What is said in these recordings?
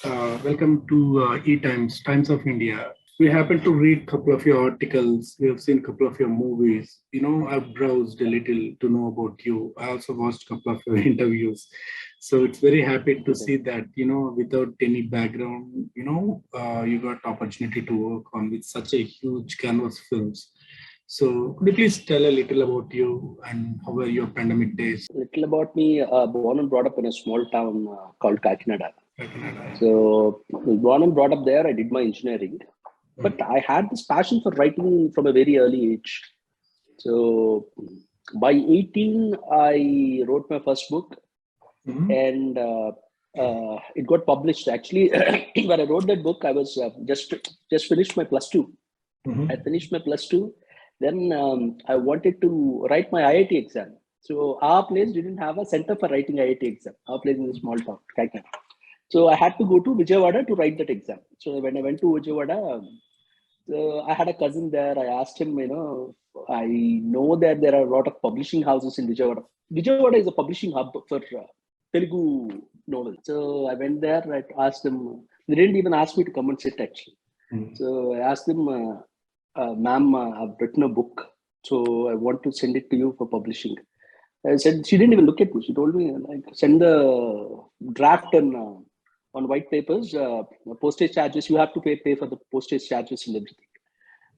Welcome to E-Times, Times of India. We happen to read a couple of your articles. We have seen a couple of your movies. I've browsed a little to know about you. I also watched a couple of your interviews. So it's very happy to see that, without any background, you got opportunity to work on with such a huge canvas films. So could you please tell a little about you and how were your pandemic days? Little about me, born and brought up in a small town called Kakinada. Canada. So, born and brought up there, I did my engineering. But I had this passion for writing from a very early age. So, by 18, I wrote my first book and it got published. Actually, when I wrote that book, I was just finished my plus two. I finished my plus two. Then I wanted to write my IIT exam. So our place didn't have a center for writing IIT exam. Our place is a small town, Kakinada. So I had to go to Vijayawada to write that exam. So when I went to Vijayawada, I had a cousin there. I asked him, I know that there are a lot of publishing houses in Vijayawada. Vijayawada is a publishing hub for Telugu novels. So I went there. I asked them. They didn't even ask me to come and sit actually. So I asked them, "Ma'am, I've written a book. So I want to send it to you for publishing." I said she didn't even look at me. She told me like send the draft on white papers, postage charges. You have to pay for the postage charges and everything.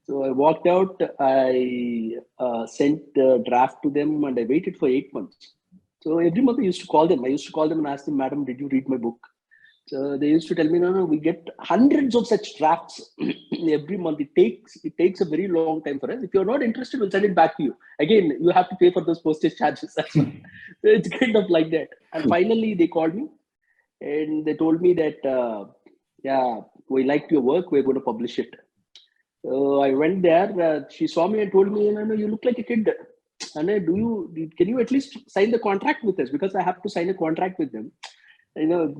So I walked out. I sent the draft to them, and I waited for 8 months. So every month I used to call them. I used to call them and ask them, "Madam, did you read my book?" So they used to tell me, "No, no, we get hundreds of such drafts every month. It takes a very long time for us. If you're not interested, we'll send it back to you. Again, you have to pay for those postage charges." So it's kind of like that. And finally, they called me and they told me that, yeah, we liked your work. We're going to publish it. So I went there. She saw me and told me, "No, no, you look like a kid. And can you at least sign the contract with us? Because I have to sign a contract with them,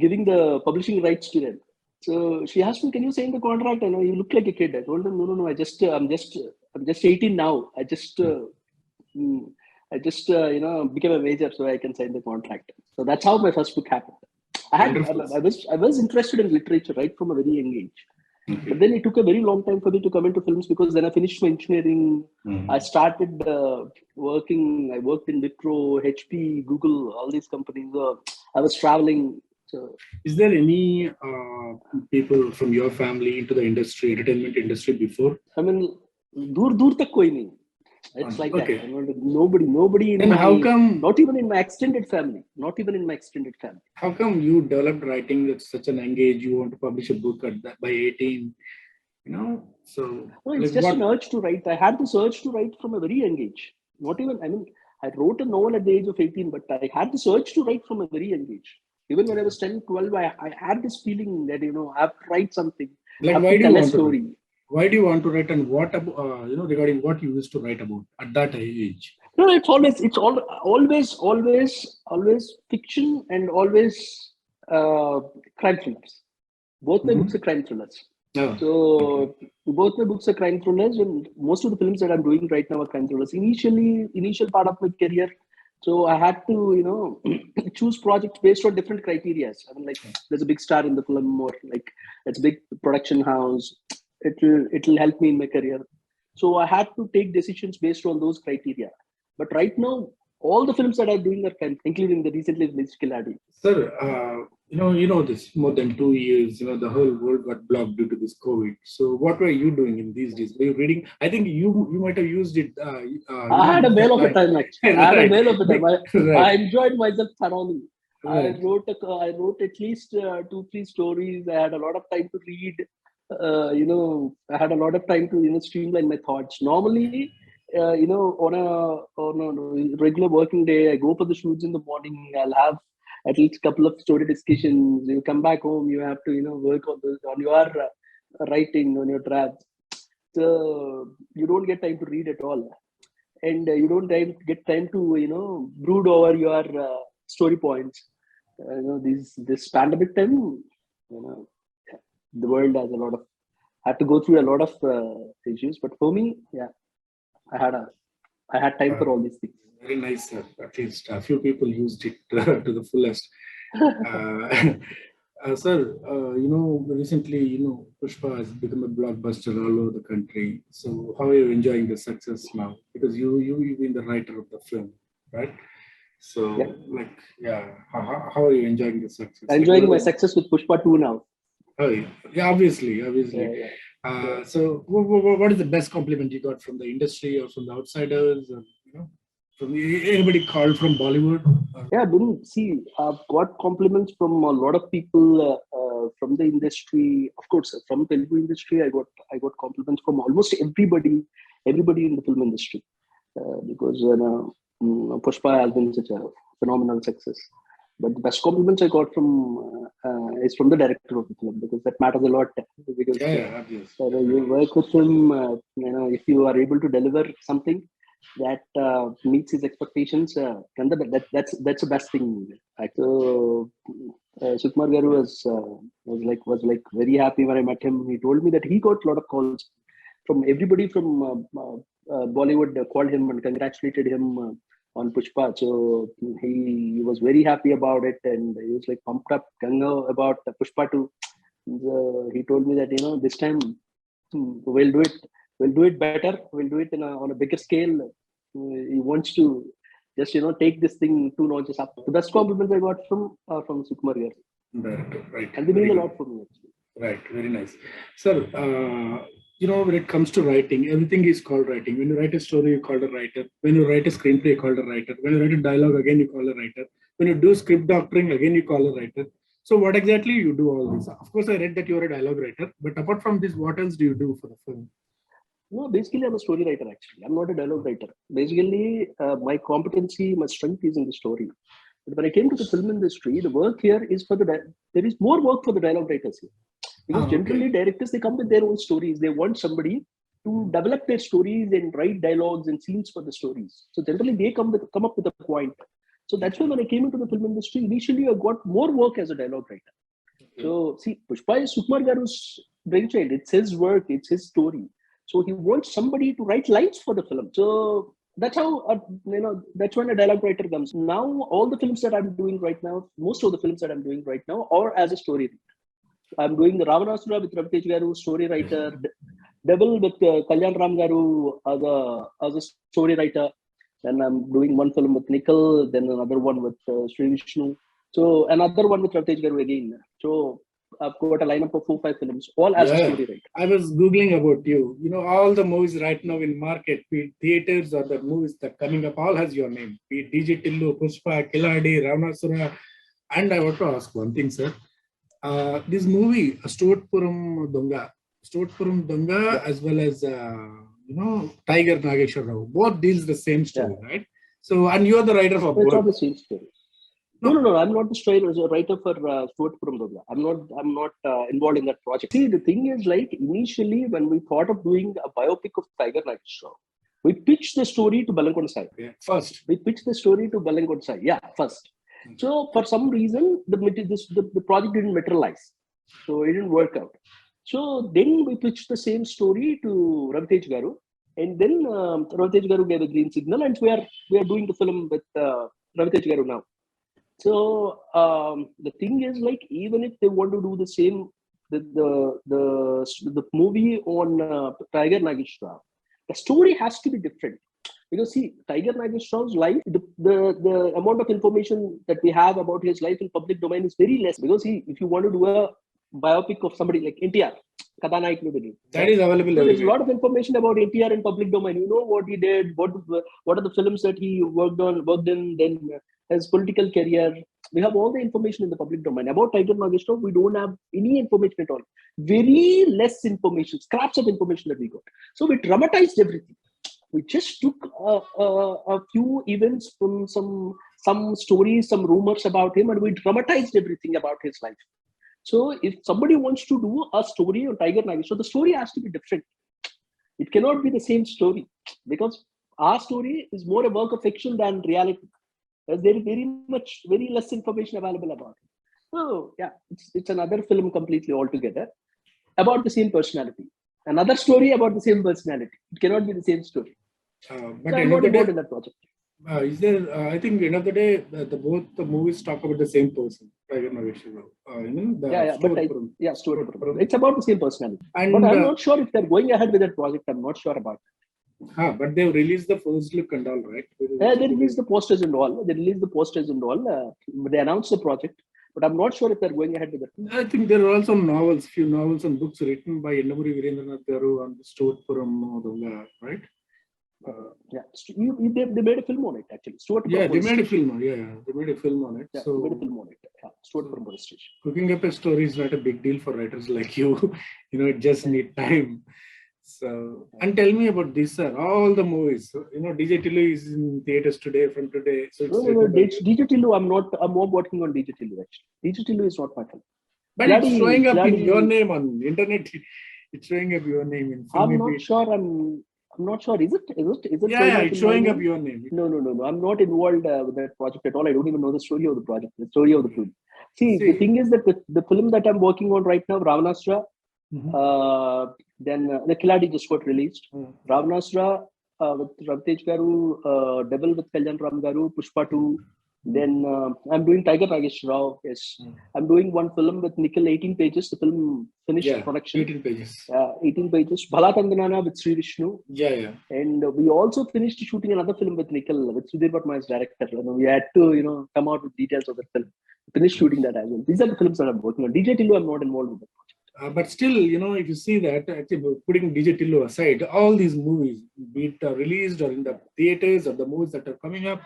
giving the publishing rights to them." So she asked me, "Can you sign the contract?" I know you look like a kid. I told them, "No, no, no. I'm just 18 now. Mm, became a major, so I can sign the contract." So that's how my first book happened. Wonderful. I was interested in literature right from a very young age. Okay. But then it took a very long time for me to come into films because then I finished my engineering. I started working. I worked in Wipro, HP, Google, all these companies. I was traveling. So Is there any people from your family into the industry, entertainment industry before? I mean, dur tak koi nahi. It's like that. Okay. Nobody in Then my, how come not even in my extended family, not even in my extended family. how come you developed writing at such an young age? You want to publish a book at that by 18, So No, like it's just what? an urge to write. I had this urge to write from a very young age. Not even, I mean, I wrote a novel at the age of 18, but I had this urge to write from a very young age. Even when I was 10, 12, I had this feeling that, I have to write something. I Like have why to do you tell a want to write? story. Why do you want to write and what about regarding what you used to write about at that age? No, always fiction and always crime thrillers. Both my books are crime thrillers. Oh, okay. So both my books are crime thrillers, and most of the films that I'm doing right now are crime thrillers. Initial part of my career, so I had to, choose projects based on different criteria. I mean, like there's a big star in the film, or like it's a big production house. It'll help me in my career. So I had to take decisions based on those criteria. But right now, all the films that I'm doing are crime, including the recently released Kiladi. Sir, this more than 2 years, the whole world got blocked due to this COVID. So, what were you doing in these days? Were you reading? I think you might have used it. I had a whale of a time, actually. I had a Right, whale of a time. I right, enjoyed myself thoroughly. right. I wrote at least two, three stories. I had a lot of time to read. I had a lot of time to streamline my thoughts. Normally, on a regular working day, I go for the shoots in the morning. I'll have at least a couple of story discussions. You come back home, you have to work on your writing, on your drafts. So you don't get time to read at all, and you don't get time to brood over your story points. This pandemic time, the world has a lot of had to go through a lot of issues, but for me, yeah, i had a I had time Uh, for all these things. Very nice, sir. At least a few people used it to the fullest. Uh, Sir, recently, Pushpa has become a blockbuster all over the country. So, how are you enjoying the success now? Because you've been the writer of the film, right? Yeah, So, yeah, how are you enjoying the success? Like, enjoying my success with Pushpa 2 now. oh, yeah, obviously. Yeah, yeah. So, what is the best compliment you got from the industry or from the outsiders, or from anybody called from Bollywood? Yeah, didn't see. I've got compliments from a lot of people from the industry. Of course, from Telugu industry, I got compliments from almost everybody in the film industry because Pushpa has been such a phenomenal success. But the best compliments I got from is from the director of the film because that matters a lot. Because Yeah, obvious. you work with him, if you are able to deliver something that meets his expectations, then that's the best thing. So Sukumar Garu was very happy when I met him. He told me that he got a lot of calls from everybody from Bollywood called him and congratulated him on Pushpa. So he was very happy about it, and he was like pumped up Ganga about Pushpa too. He told me that this time we'll do it. We'll do it better. We'll do it on a bigger scale. He wants to just take this thing 2 notches up. The best compliments I got from Sukumar Garu. Right. And they mean a lot for me actually. Right, very nice. Sir, when it comes to writing, everything is called writing. When you write a story, you call a writer. When you write a screenplay, you call a writer. When you write a dialogue, again, you call a writer. When you do script doctoring, again, you call a writer. So what exactly you do all this? Of course, I read that you're a dialogue writer, but apart from this, what else do you do for the film? No, basically, I'm a story writer actually. I'm not a dialogue writer. Basically, my competency, my strength is in the story. But when I came to the film industry, the work here is there is more work for the dialogue writers here. Because generally, directors, they come with their own stories. They want somebody to develop their stories and write dialogues and scenes for the stories. So generally, they come up with a point. So that's why when I came into the film industry, initially I got more work as a dialogue writer. So see, Pushpa is Sukumar Garu's brainchild. It's his work. It's his story. So he wants somebody to write lines for the film. So that's how that's when a dialogue writer comes. Now all the films that I'm doing right now, most of the films that I'm doing right now, are as a story writer. I'm doing the Ravanasura with Ravitej Garu, story writer. Devil with Kalyan Ram Garu as a story writer. Then I'm doing one film with Nikhil, then another one with Sri Vishnu. So another one with Ravitej Garu again. So I've got a lineup of 4-5 films, all as a story writer. I was Googling about you. All the movies right now in market, be it theaters or the movies that coming up, all has your name. Be it DJ Tillu, Pushpa, Kiladi, Ravanasura. And I want to ask one thing, sir. This movie, Stoatpuram Donga, as well as Tiger Nageshwar Rao, both deals the same story, right? So, and you are the writer for both. It's not the same story. No. I'm not the writer for Stoatpuram Donga. I'm not involved in that project. See, the thing is, initially when we thought of doing a biopic of Tiger Nageshwar Rao, we pitched the story to Belankonda Sai. Yeah, first. We pitched the story to Belankonda Sai. Yeah, first. So for some reason, the project didn't materialize. So it didn't work out. So then we pitched the same story to Ravitej Garu. And then Ravitej Garu gave a green signal, and we are doing the film with Ravitej Garu now. So the thing is, even if they want to do the same, the movie on Tiger Nageshwar Rao, the story has to be different. Because see, Tiger Nageshwar Rao's life, the amount of information that we have about his life in public domain is very less. Because if you want to do a biopic of somebody like NTR, Kathanayak Nubini, that is available. So there's a lot of information about NTR in public domain. You know what he did, what are the films that he worked in, then his political career. We have all the information in the public domain. About Tiger Nageshwar Rao, we don't have any information at all. Very less information, scraps of information that we got. So we dramatized everything. We just took a few events from some stories, some rumors about him, and we dramatized everything about his life. So if somebody wants to do a story on Tiger Nageshwar, the story has to be different. It cannot be the same story because our story is more a work of fiction than reality. There is very less information available about it. So yeah, it's another film completely altogether about the same personality. Another story about the same personality. It cannot be the same story. But so I'm not involved in that project. Is there? I think end of the day, both the movies talk about the same person, Tiger Nageswara Rao. The But Stuart Perum. Stuart Stuart Perum. Perum. It's about the same personality. But And I'm not sure if they're going ahead with that project. I'm not sure about but they've released the first look and all, right? They released the posters and all. They announced the project, but I'm not sure if they're going ahead with it. I think there are also novels, few novels and books written by Ennamuri Virendranath Garu on the Stuart Perum, right? They made a film on it actually. They made a film on it. Yeah, they made a film on it. They made a film on it. Stuart Perum Police Station. Cooking up a story is not a big deal for writers like you. It just need time. So, and tell me about this, sir. All the movies. DJ Tillu is in theaters today from today. So it's DJ Tillu, I'm more working on DJ Tillu actually. DJ Tillu is not my film. But it's showing up in your name on internet. It's showing up your name in film. I'm not sure. Is it? Yeah, it's showing up your name. No. I'm not involved with that project at all. I don't even know the story of the project, the story of the film. See, the thing is that the film that I'm working on right now, Ravanasra, then the Khiladi just got released. Ravanasra with Ravtej Garu, Devil with Kalyan Ram Garu, Pushpa 2. Then I'm doing Tiger Nageswara Rao. Yes, I'm doing one film with Nikhil, 18 pages. The film finished production. 18 pages. 18 pages. Bhala Tandanana with Sri Vishnu. Yeah. And we also finished shooting another film with Nikhil, with Sudhir Bhatma as director. We had to, come out with details of the film. Finished shooting that as well. These are the films that I'm working on. DJ Tillu, I'm not involved with the project. But still, if you see that, actually putting DJ Tillu aside, all these movies, be it released or in the theaters or the movies that are coming up,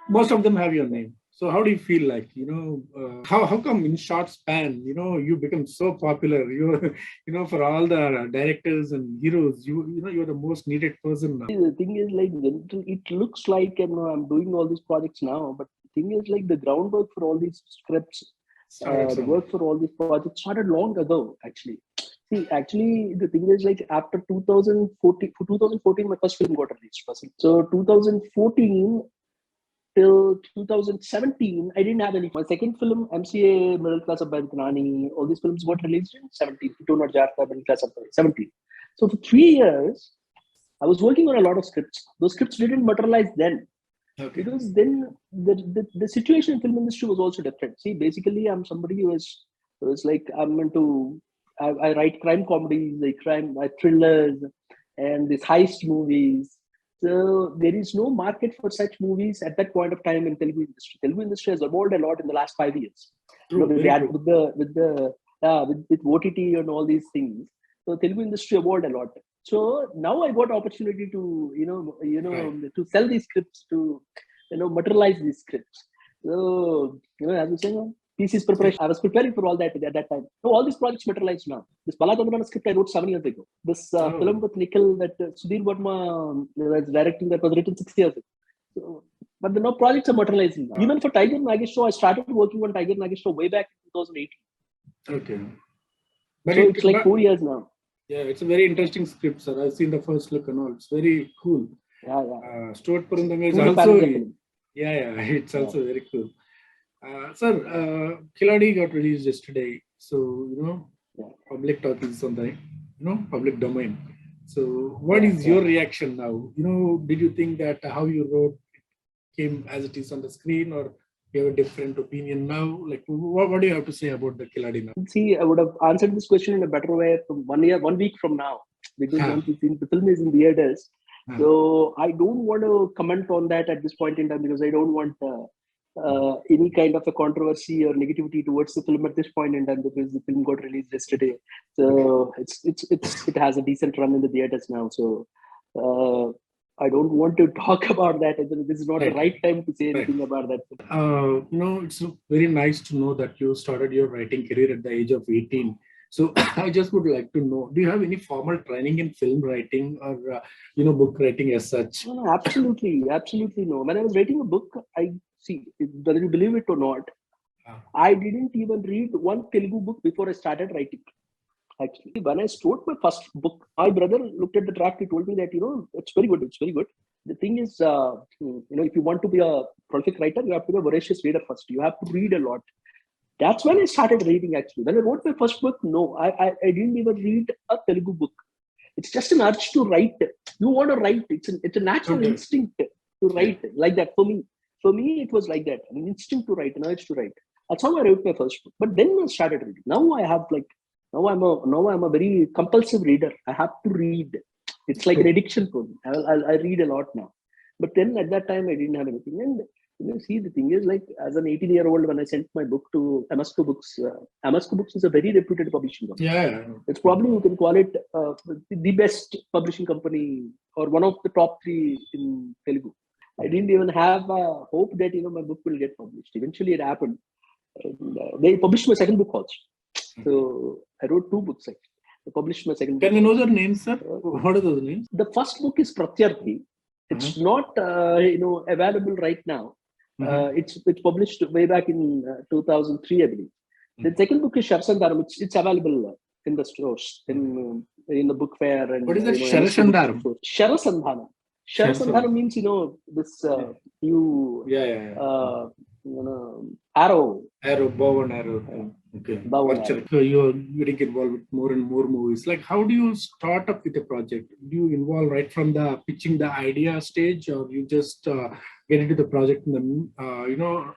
most of them have your name. So how do you feel like, how come in short span, you become so popular? For all the directors and heroes, you're the most needed person now. The thing is, like, it looks like I'm doing all these projects now, but the thing is, like, the groundwork for all these scripts, the work for all these projects started long ago, actually. See, actually, the thing is, like, after 2014, my first film got released. So 2014 till 2017, I didn't have any. My second film, MCA, Middle Class of Bharatnani, all these films got released in 17. Not Jarta, Middle Class of 17. So for 3 years, I was working on a lot of scripts. Those scripts didn't materialize then. Okay. Because then the situation in film industry was also different. See, basically, I'm somebody who was like, I write crime comedies, like thrillers, and these heist movies. So there is no market for such movies at that point of time in Telugu industry. Telugu industry has evolved a lot in the last 5 years. With OTT and all these things. So Telugu industry evolved a lot. So now I got opportunity to to sell these scripts, to materialize these scripts. So as you saying, thesis preparation. I was preparing for all that at that time. So all these projects materialized now. This Bhala Tandanana script I wrote 7 years ago. This film with Nikhil that Sudhir Bhatma was directing, that was written 6 years ago. So, but the projects are materializing now. Even for Tiger Nageswara, I started working on Tiger Nageswara way back in 2018. Okay. But so it's like 4 years now. Yeah, it's a very interesting script, sir. I've seen the first look and all. It's very cool. Yeah. Stuart Perum is also. It's also very cool. Sir, Khiladi got released yesterday. So, public talk is on the, public domain. So what is your reaction now? Did you think that how you wrote came as it is on the screen, or you have a different opinion now? Like, what do you have to say about the Khiladi now? See, I would have answered this question in a better way from 1 week from now, because the film is in theaters. So I don't want to comment on that at this point in time, because I don't want any kind of a controversy or negativity towards the film at this point in time, because the film got released yesterday. So it has a decent run in the theaters now. So I don't want to talk about that. This is not the right time to say anything about that. It's very nice to know that you started your writing career at the age of 18. So I just would like to know, do you have any formal training in film writing or, book writing as such? No, absolutely no. When I was writing a book, whether you believe it or not, I didn't even read one Telugu book before I started writing. Actually, when I wrote my first book, my brother looked at the draft. He told me that, it's very good. It's very good. The thing is, if you want to be a prolific writer, you have to be a voracious reader first. You have to read a lot. That's when I started reading, actually. When I wrote my first book, no, I didn't even read a Telugu book. It's just an urge to write. You want to write. It's a natural instinct. to write like that. For me, it was like that. An instinct to write, an urge to write. That's how I wrote my first book. But then I started reading. Now I'm a very compulsive reader. I have to read. It's like an addiction for me. I read a lot now. But then at that time I didn't have anything. And see, the thing is, like, as an 18-year-old, when I sent my book to Amasco Books, Amasco Books is a very reputed publishing company. Yeah. It's probably, you can call it the best publishing company or one of the top 3 in Telugu. I didn't even have hope that my book will get published. Eventually, it happened. And, they published my second book also. So I wrote 2 books actually. I published my second book. Can we know their names, sir? What are those names? The first book is Pratyarthi. It's not available right now. It's published way back in 2003, I believe. The second book is Sharasandharam. It's available in the stores, in the book fair. And what is that? Sharasandharam? Sharasandharam. Sharasandharam means this arrow. Bow and arrow. Okay. Bow and arrow. So you're getting involved with more and more movies. Like, how do you start up with a project? Do you involve right from the pitching the idea stage, or you just get into the project in the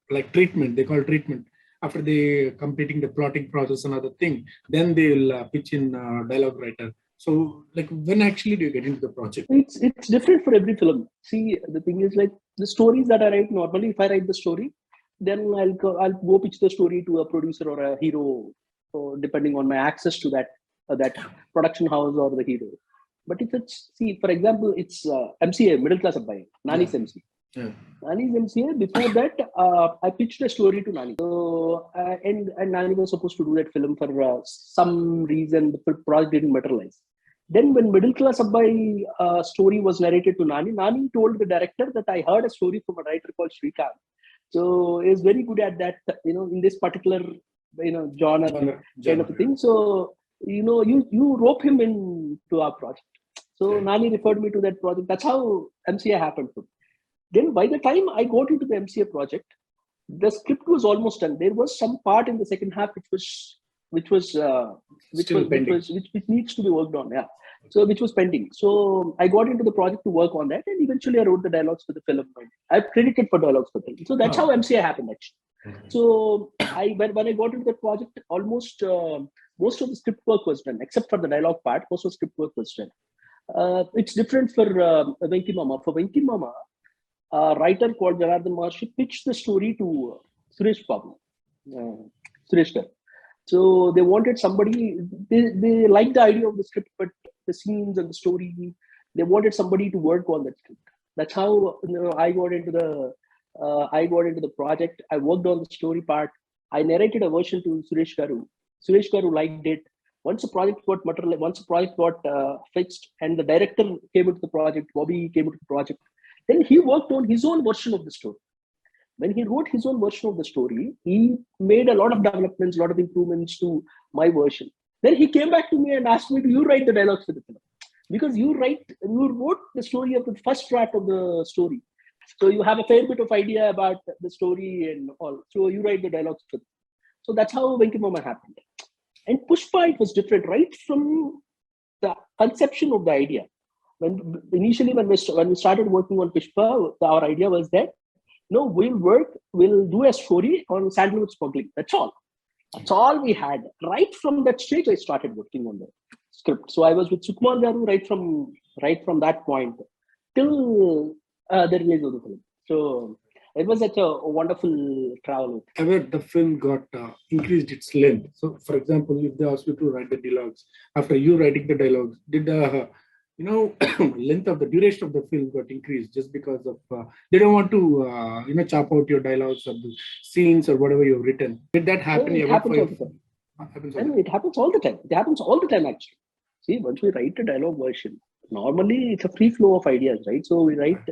like treatment? They call it treatment. After they completing the plotting process, another thing, then they'll pitch in dialogue writer. So, like, when actually do you get into the project? It's different for every film. See, the thing is, like, the stories that I write normally, if I write the story, then I'll go pitch the story to a producer or a hero, or depending on my access to that production house or the hero. But if it's, for example, it's MCA, Middle Class Abbai, Nani's MCA. Yeah. Nani's MCA. Before that, I pitched a story to Nani. So and Nani was supposed to do that film for some reason. The project didn't materialize. Then when Middle Class Abbai story was narrated to Nani, Nani told the director that I heard a story from a writer called Shrikant. So he's very good at that, in this particular, genre kind of a thing. So, you rope him into our project. So Nani referred me to that project. That's how MCA happened to me. Then by the time I got into the MCA project, the script was almost done. There was some part in the second half which needs to be worked on. Yeah. So which was pending. So I got into the project to work on that, and eventually I wrote the dialogues for the film. I've credited for dialogues for the film. So that's how MCA happened actually. So when I got into the project, almost most of the script work was done, except for the dialogue part. Most of the script work was done. It's different for Venki Mama. For Venki Mama, a writer called Janardhan Maharshi pitched the story to Suresh Babu, Suresh Garu. So they wanted somebody, they liked the idea of the script, but the scenes and the story, they wanted somebody to work on that script. That's how I got into the project. I worked on the story part. I narrated a version to Suresh Garu. Suresh Garu liked it. Once the project got fixed, and the director came into the project, Bobby came into the project, then he worked on his own version of the story. When he wrote his own version of the story, he made a lot of developments, a lot of improvements to my version. Then he came back to me and asked me, "Do you write the dialogues for the film? Because you wrote the story of the first draft of the story. So you have a fair bit of idea about the story and all. So you write the dialogues for them." So that's how Venki Mama happened. And Pushpa, it was different, right from the conception of the idea. When we started working on Pushpa, our idea was that, we'll do a story on sandalwood smuggling. That's all. That's all we had. Right from that stage, I started working on the script. So I was with Sukumar Garu right from that point till the release of the film. So it was such a wonderful travel. Ever the film got increased its length? So, for example, if they asked you to write the dialogues, after you writing the dialogues, did the length of the duration of the film got increased just because of they don't want to chop out your dialogues or the scenes or whatever you've written? Did that happen? It happens all the time. It happens all the time. It happens all the time actually. See, once we write a dialogue version, normally it's a free flow of ideas, right? So we write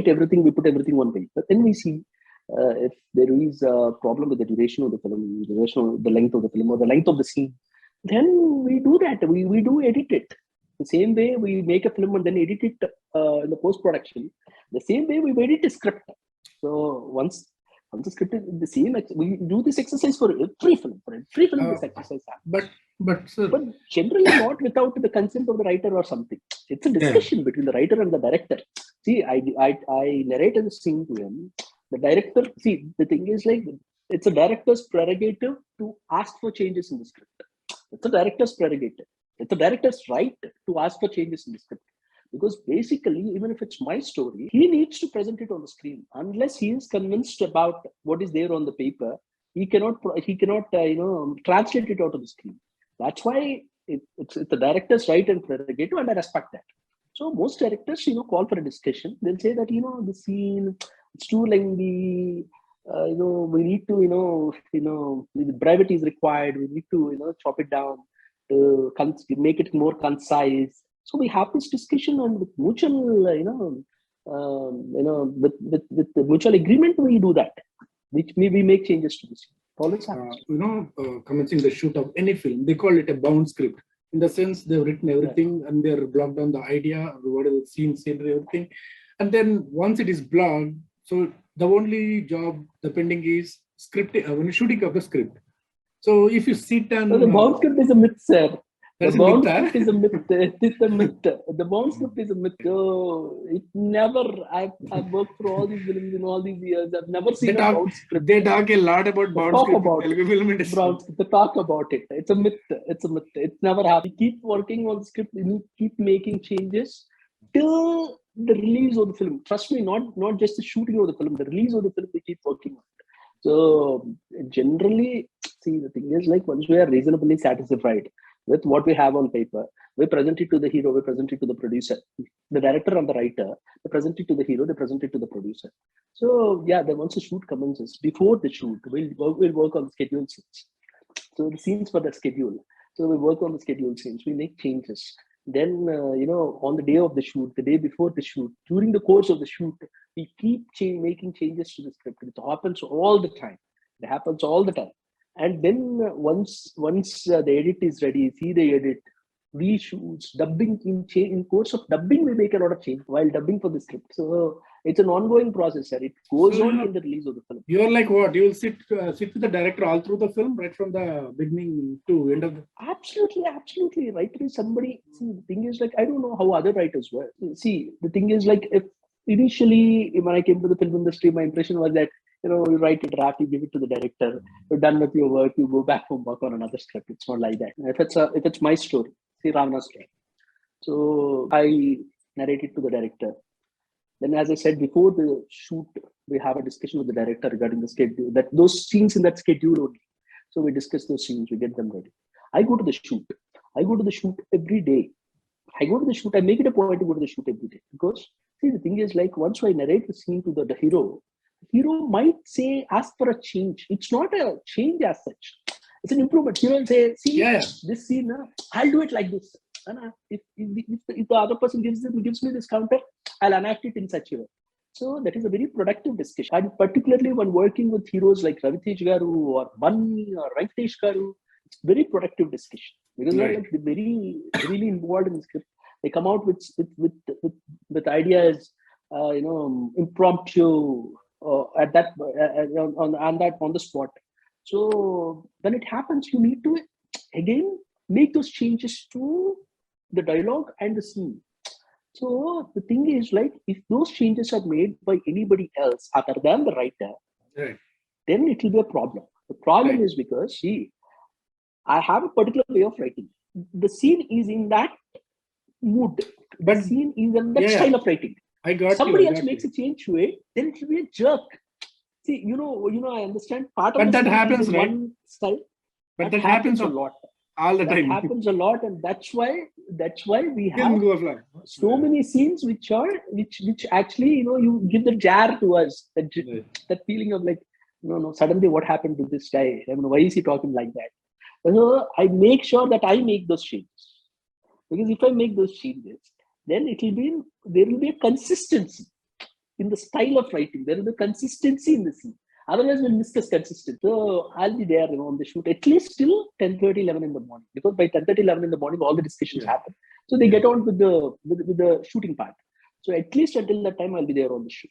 everything, we put everything on page. But then we see if there is a problem with the duration of the film, the length of the film, or the length of the scene, then we do that. We do edit it. The same way we make a film and then edit it in the post-production. The same way we edit a script. So once the script is the same, we do this exercise for every film. This exercise happens. But But sir, But generally not without the consent of the writer or something. It's a discussion between the writer and the director. See, I narrated the scene to him. The director, see, the thing is like, it's a director's prerogative to ask for changes in the script. It's a director's prerogative. It's a director's right to ask for changes in the script. Because basically, even if it's my story, he needs to present it on the screen. Unless he is convinced about what is there on the paper, he cannot translate it out of the screen. That's why it's the director's right and prerogative, and I respect that. So most directors, call for a discussion. They'll say that, the scene, it's too lengthy. We need to, the brevity is required. We need to, chop it down to make it more concise. So we have this discussion, and with mutual, with the mutual agreement, we do that. Which we make changes to the scene. Always happens. Commencing the shoot of any film, they call it a bound script. In the sense, they've written everything and they're blocked on the idea, what is the scene, scenery, everything. And then once it is blocked, so the only job, the pending is scripting, shooting of the script. So if you sit and... So the bound script is a myth, sir. The bound script is a myth. It's a myth. The bound script is a myth. So it never, I've worked for all these films in all these years. I've never seen a bound script. They talk a lot about bound script. They talk about it. It's a myth. It's a myth. It's never happened. We keep working on the script. We keep making changes till the release of the film. Trust me, not just the shooting of the film, the release of the film, we keep working on it. So generally, see, the thing is like, once we are reasonably satisfied with what we have on paper, we present it to the hero, we present it to the producer, the director and the writer, they present it to the hero, they present it to the producer. So yeah, then once the shoot commences, before the shoot, we'll work on the schedule scenes. So the scenes for the schedule. So we work on the schedule scenes, we make changes. Then, on the day of the shoot, the day before the shoot, during the course of the shoot, we keep making changes to the script. It happens all the time. It happens all the time. And then once the edit is ready, see the edit, reshoots, dubbing. In course of dubbing, we make a lot of change while dubbing for the script. So it's an ongoing process, sir. It goes on in the release of the film. You're like what? You will sit with the director all through the film, right from the beginning to end of the... Absolutely. Writer is somebody. See, the thing is like, I don't know how other writers work. See, the thing is like, if initially when I came to the film industry, my impression was that, you write a draft, you give it to the director, you're done with your work, you go back home, work on another script. It's not like that. If it's my story, see Ravana's story. So I narrate it to the director. Then, as I said before the shoot, we have a discussion with the director regarding the schedule, that those scenes in that schedule only. So we discuss those scenes, we get them ready. I go to the shoot. Every day. I make it a point to go to the shoot every day. Because, see, the thing is like, once I narrate the scene to the hero might ask for a change. It's not a change as such. It's an improvement. Hero will say, see, this scene, I'll do it like this. And if the other person gives me this counter, I'll enact it in such a way. So that is a very productive discussion. And particularly when working with heroes like Ravitesh Garu or Bunny or Venkatesh Garu, it's very productive discussion. Because they're like really involved in the script. They come out with ideas, impromptu on the spot. So when it happens, you need to again make those changes to the dialogue and the scene. So the thing is like, if those changes are made by anybody else other than the writer, then it will be a problem. The problem is because, see, I have a particular way of writing. The scene is in that mood. But the scene is in that style of writing. Somebody else makes a change to it, then it will be a jerk. See, I understand part of but that happens, right? One style. But that happens a lot. All the time. That happens a lot, and that's why we have so many scenes which actually, you give the jar to us. That feeling of like, suddenly what happened to this guy? I mean, why is he talking like that? So I make sure that I make those changes. Because if I make those changes, then there will be a consistency in the style of writing. There will be consistency in the scene. Otherwise, we'll miss this consistency. So I'll be there on the shoot at least till 10:30, 11 in the morning. Because by 10:30, 11 in the morning, all the discussions happen. So they get on with the shooting part. So at least until that time, I'll be there on the shoot.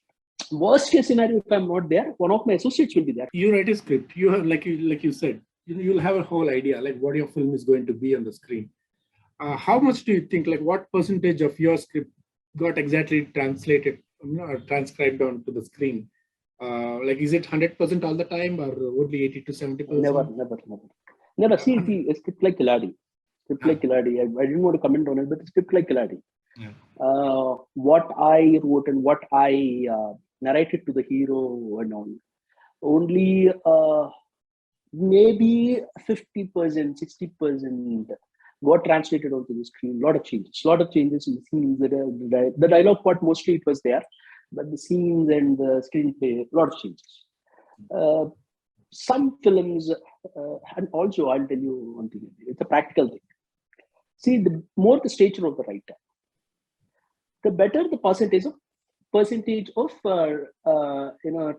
Worst case scenario, if I'm not there, one of my associates will be there. You write a script. You have, like you said, you'll have a whole idea like what your film is going to be on the screen. How much do you think, like what percentage of your script got exactly translated, or transcribed onto the screen? Like, is it 100% all the time, or only 80 to 70%? Never. See, a script like Kiladi. I didn't want to comment on it, but a script like Kiladi. Yeah. What I wrote and what I narrated to the hero and all, only maybe 50%, 60% got translated onto the screen. A lot of changes in the scenes. The dialogue part, mostly it was there, but the scenes and the screenplay, a lot of changes. Some films, and also I'll tell you one thing, it's a practical thing. See, the more the stature of the writer, the better the percentage of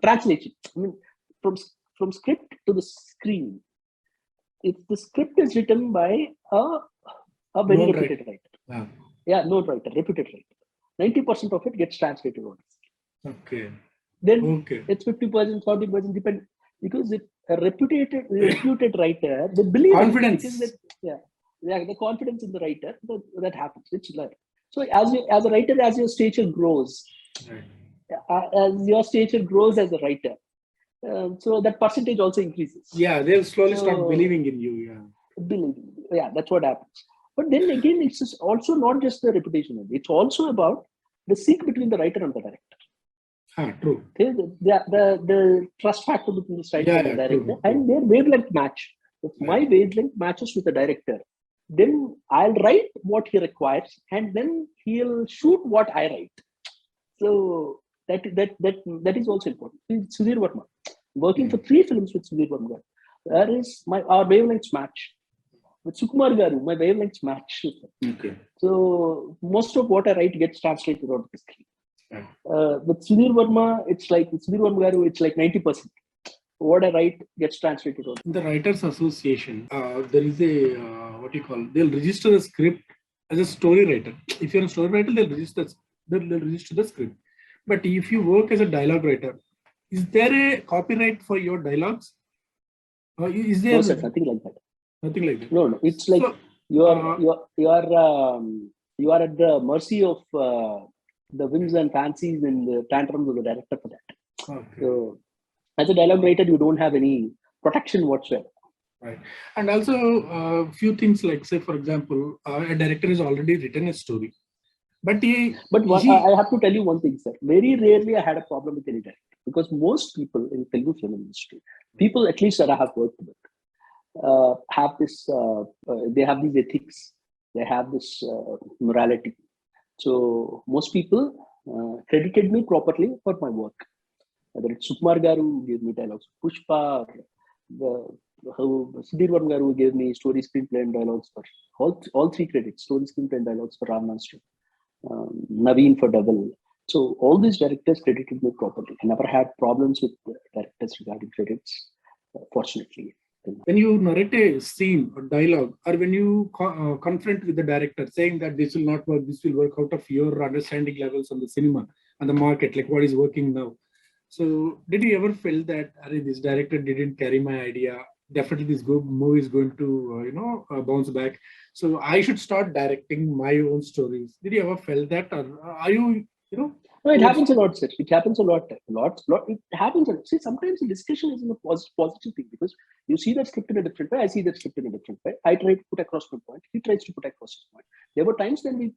translation. I mean, from script to the screen, if the script is written by a very reputed writer. Known writer, reputed writer. 90% of it gets translated on. Okay. Then it's 50%, 40%, depend, because if a reputed writer, they believe confidence. The confidence in the writer, that happens. It's like, so as a writer, as your stature grows, as your stature grows as a writer, so that percentage also increases. Yeah, they'll slowly start believing in you. That's what happens. But then again, it's also not just the reputation. It's also about the sync between the writer and the director. True. The trust factor between the writer and the director, and their wavelength match. If my wavelength matches with the director, then I'll write what he requires, and then he'll shoot what I write. So that is also important. Sudhir Verma, working for 3 films with Sudhir Verma, that is our wavelengths match. With Sukumar Garu, my wavelengths match. Okay. So most of what I write gets translated on the screen. With Sudhir Verma, it's like 90%. What I write gets translated on. In the Writers Association, there is a they'll register the script as a story writer. If you're a story writer, they'll register the script. But if you work as a dialogue writer, is there a copyright for your dialogues? Is there? No, sir, nothing like that. Nothing like that. No. It's like you are at the mercy of the whims and fancies and the tantrums of the director for that. Okay. So, as a dialogue writer, you don't have any protection whatsoever. Right. And also a few things like, say, for example, a director has already written a story. But I have to tell you one thing, sir. Very rarely I had a problem with any director, because most people in Telugu film industry, people at least that I have worked with, have this, they have these ethics, they have this morality. So most people credited me properly for my work. Whether it's Sukumar Garu who gave me dialogues, Pushpa, Sudhir Verma Garu who gave me story, screenplay, and dialogues for all 3 credits, story, screenplay, and dialogues for Ram Master, Naveen for Double. So all these directors credited me properly. I never had problems with directors regarding credits, fortunately. When you narrate a scene or dialogue, or when you confront with the director saying that this will not work, this will work out of your understanding levels on the cinema and the market, like what is working now. So did you ever feel that this director didn't carry my idea? Definitely this movie is going to bounce back. So I should start directing my own stories. Did you ever feel that, or are you No, it happens a lot, sir. It happens a lot. It happens. See, sometimes the discussion is in a positive thing, because you see that script in a different way. I see that script in a different way. I try to put across my point. He tries to put across his point. There were times when we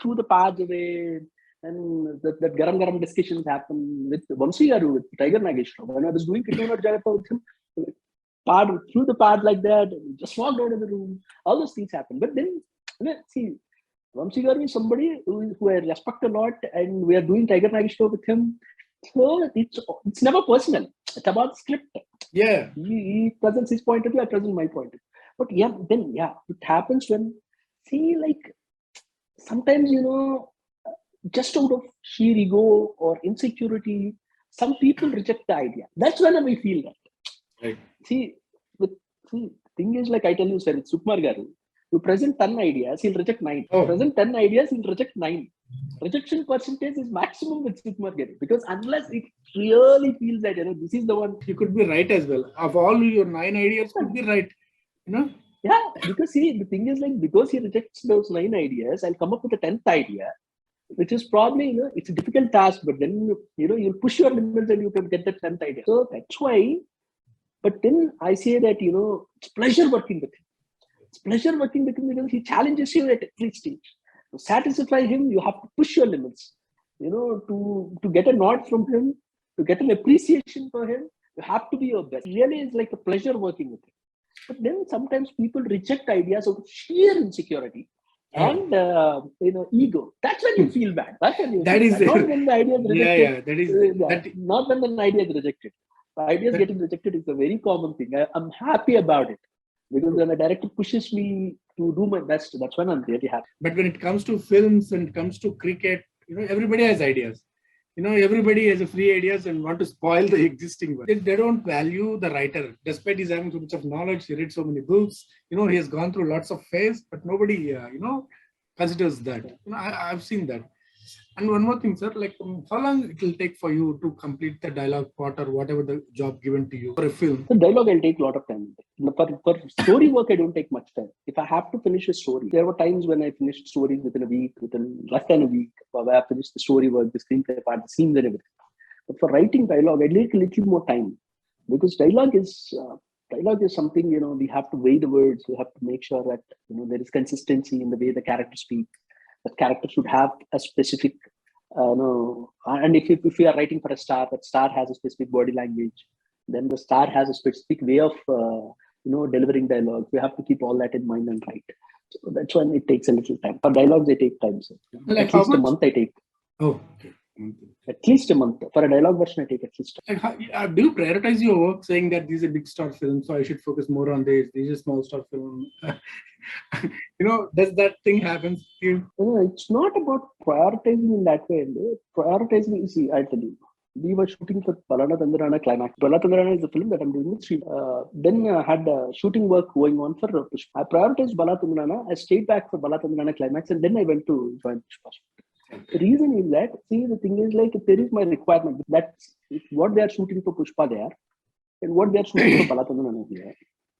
threw the pads away, and that garam discussions happen with Vamsi Garu, with Tiger Nageshwar. When I was doing Kitona Jagata with him, threw the pad like that, just walked out of the room. All those things happen. But then, see, Vamsi Garu is somebody who I respect a lot, and we are doing Tiger Nageshwar with him. So it's never personal. It's about the script. Yeah. He presents his point of view, I present my point of view. But it happens when, see, like, sometimes, just out of sheer ego or insecurity, some people reject the idea. That's when we feel that. Right. See, thing is, like I tell you, sir, with Sukumar Garu, you present 10 ideas, he'll reject 9. Oh. Present 10 ideas, he'll reject 9. Rejection percentage is maximum with Sukumar getting, because unless it really feels that this is the one. You could be right as well. Of all your 9 ideas, could be right. Yeah, because see, the thing is like, because he rejects those 9 ideas, I'll come up with a 10th idea, which is probably, it's a difficult task, but then, you'll push your limits and you can get the 10th idea. So that's why, but then I say that, it's pleasure working with him. It's pleasure working with him because he challenges you at every stage. To satisfy him, you have to push your limits. To get a nod from him, to get an appreciation for him, you have to be your best. It really is like a pleasure working with him. But then sometimes people reject ideas out of sheer insecurity and ego. That's when you feel bad. That's when you That feel is bad. Not when the idea is rejected. Yeah, that is not when the idea is rejected. The ideas getting rejected is a very common thing. I'm happy about it, because when a director pushes me to do my best, that's when I'm really happy. But when it comes to films and it comes to cricket, everybody has ideas. Everybody has a free ideas and want to spoil the existing one. They don't value the writer, despite he's having so much of knowledge. He read so many books. He has gone through lots of phase, but nobody, considers that. I've seen that. And one more thing, sir, like how long it will take for you to complete the dialogue part or whatever the job given to you for a film? The dialogue will take a lot of time. For story work, I don't take much time. If I have to finish a story, there were times when I finished stories within a week, within less than a week, where I finished the story work, the screenplay part, the scenes and everything. But for writing dialogue, I take a little more time, because dialogue is something, we have to weigh the words. We have to make sure that, there is consistency in the way the characters speak. That character should have a specific, and if we are writing for a star, that star has a specific body language. Then the star has a specific way of, delivering dialogue. We have to keep all that in mind and write. So that's when it takes a little time. For dialogues, they take time. So Like at least a month I take. Oh, okay. At least a month. For a dialogue version, I take at least. Like, do you prioritize your work, saying that this is a big star film, so I should focus more on this? This is a small star film. Does that thing happen to you? It's not about prioritizing in that way. Prioritizing is, I'll tell you. We were shooting for Bala Tandarana Climax. Bala Tandarana is the film that I'm doing with Sri. Then I had shooting work going on for Pushpa. I prioritized Bala Tandarana. I stayed back for Bala Tandarana Climax, and then I went to join Pushpa. The reason is that, the thing is like, if there is my requirement, that's what they are shooting for Pushpa there, and what they are shooting for Bala Tandarana here.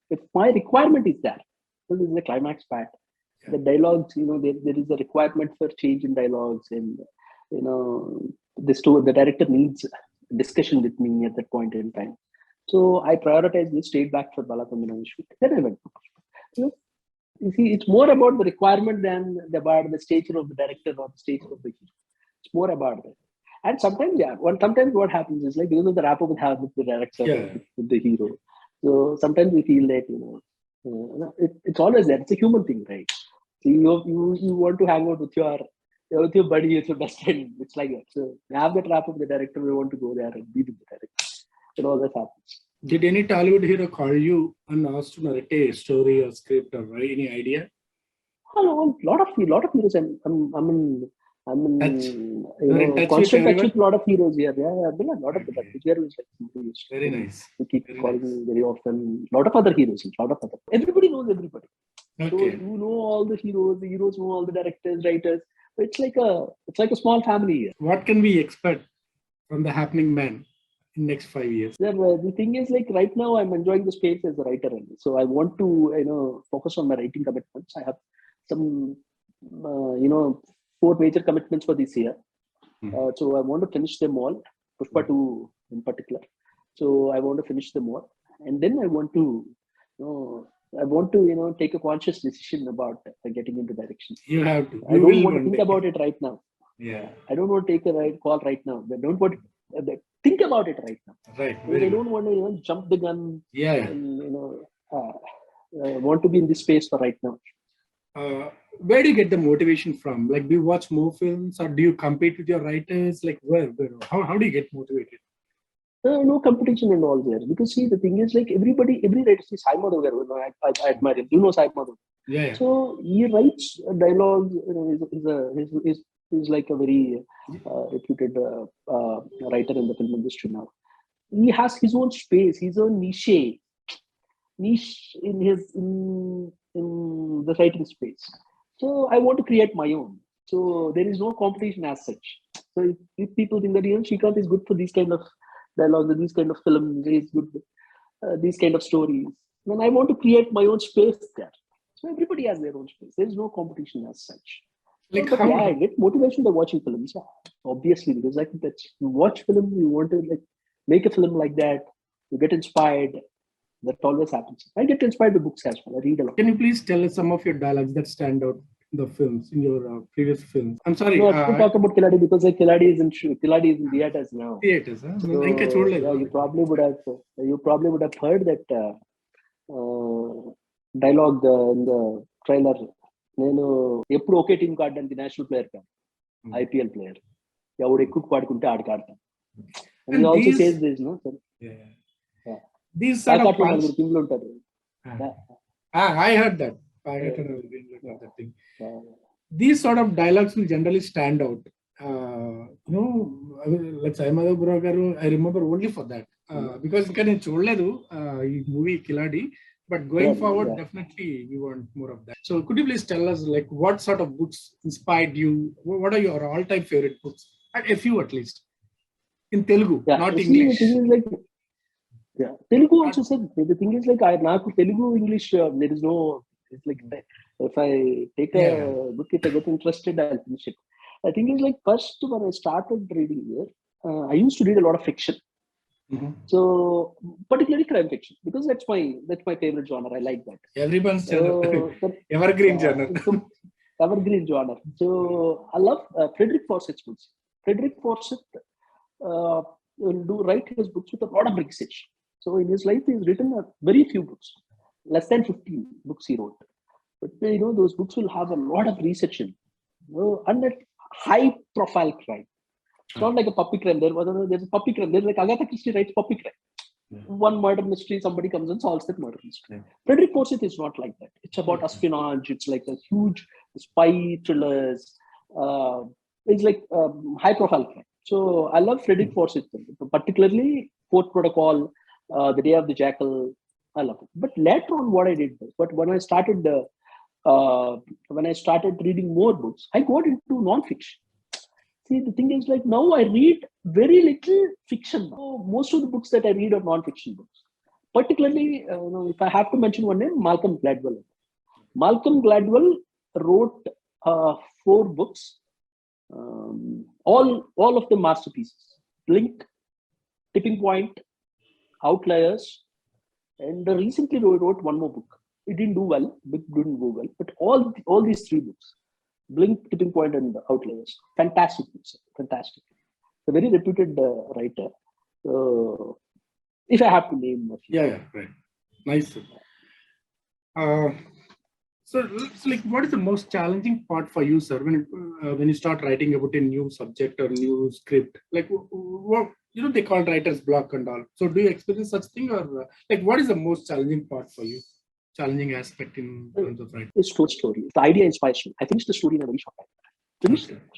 If my requirement is that, this is the climax part. Yeah. The dialogues, there is a requirement for change in dialogues, and the director needs discussion with me at that point in time. So I prioritized this, stayed back for Bala Tandarana shoot. Then I went to Pushpa. You see, it's more about the requirement than about the stature of the director or the stature of the hero. It's more about that. And sometimes, sometimes what happens is like, because of the rapport we have with the director, with the hero. So sometimes we feel that, it's always there. It's a human thing, right? So you want to hang out with your buddy, with your best friend. It's like that. So we have that rapport with the director. We want to go there and be with the director. It always happens. Did any Tollywood hero call you and asked to narrate a story or script or any idea? Hello, a lot of heroes. I'm in constant touch with a lot of heroes here. Yeah, I've been a lot of that. Very nice. We keep calling me very often. A lot of other heroes. Everybody knows everybody. Okay. So you know all the heroes know all the directors, writers. It's like a small family here. What can we expect from The Happening Man in next 5 years? Yeah, the thing is, like, right now I'm enjoying the space as a writer, so I want to focus on my writing commitments. I have some 4 major commitments for this year. So I want to finish them all. Pushpa 2 in particular. So I want to finish them all, and then I want to take a conscious decision about getting into direction. You have to. I don't want to think about it right now. Yeah. I don't want to take a call right now. I don't want to think about it right now. Right. I don't want to jump the gun. Yeah. And, want to be in this space for right now. Where do you get the motivation from? Like, do you watch more films or do you compete with your writers? Like, how do you get motivated? No competition and all there. Because see, the thing is, like, every writer, see, Sai Madhav, I admire him. You know Sai Madhav. Yeah. So he writes dialogue. He's like a very reputed writer in the film industry now. He has his own space, his own niche in the writing space. So I want to create my own. So there is no competition as such. So if people think that Srikanth is good for these kind of dialogues, these kind of films, he's good these kind of stories, then I want to create my own space there. So everybody has their own space. There is no competition as such. Like But how? yeah, I get motivation by watching films. Yeah, obviously, because I think that you watch film, you want to like make a film like that, you get inspired. That always happens. I get inspired by books as well. I read a lot. Can you please tell us some of your dialogues that stand out in the films, in your previous films? I'm sorry. No, I can't talk about Kiladi because like, Kiladi is in theaters now. Theaters, huh? So yeah, you probably would have heard that dialogue in the trailer. నేను ఎప్పుడు ఒకే team ఆడడానికి national player కాదు, IPL player. ఎవడు ఎక్కువ పాడుకుంటే ఆడికి ఆడతాను. And he also says this, no? Yeah. These sort of నలుగురు టీంలు ఉంటారు. I heard that. I heard that thing. These sort of dialogues will generally stand out. Like Saimada Buragaru, I remember only for that. Because నేను చూడలేదు ఈ movie కిలాడి. But going forward, definitely we want more of that. So could you please tell us like what sort of books inspired you? What are your all-time favorite books? A few at least. In Telugu, not English. The thing is like, Telugu also said, the thing is like, Naku Telugu, English, there is no, it's like, if I take a book, if I get interested, I'll finish it. The thing is like, first when I started reading here, I used to read a lot of fiction. Mm-hmm. So particularly crime fiction, because that's my favorite genre. I like that. Everyone's evergreen genre. Evergreen genre. So I love Frederick Fawcett's books. Frederick Fawcett will write his books with a lot of research. So in his life, he's written very few books, less than 15 books he wrote. But those books will have a lot of research in, and that high-profile crime. It's not like a puppy crime. There's a puppy crime. There's like Agatha Christie writes puppy crime. Yeah. One murder mystery, somebody comes and solves that murder mystery. Yeah. Frederick Fawcett is not like that. It's about espionage. It's like a huge spy thrillers. It's like high-profile crime. So I love Frederick Fawcett, particularly Fourth Protocol, The Day of the Jackal. I love it. But later on, what I did was, when I started reading more books, I got into non-fiction. See, the thing is like now I read very little fiction. Most of the books that I read are non-fiction books. Particularly, if I have to mention one name, Malcolm Gladwell. Malcolm Gladwell wrote 4 books, all of them masterpieces. Blink, Tipping Point, Outliers, and recently he wrote one more book. It didn't do well, didn't go well, but all these 3 books, Blink, Tipping Point, and Outliers, fantastic books, fantastic. A very reputed writer. If I have to name a few. Yeah, right. Nice. So, like, what is the most challenging part for you, sir, when you start writing about a new subject or new script? Like, what they call writer's block and all. So, do you experience such thing, or like, what is the most challenging part for you? Challenging aspect in terms of writing? It's story. The idea inspires me. I finished the story in a very short time.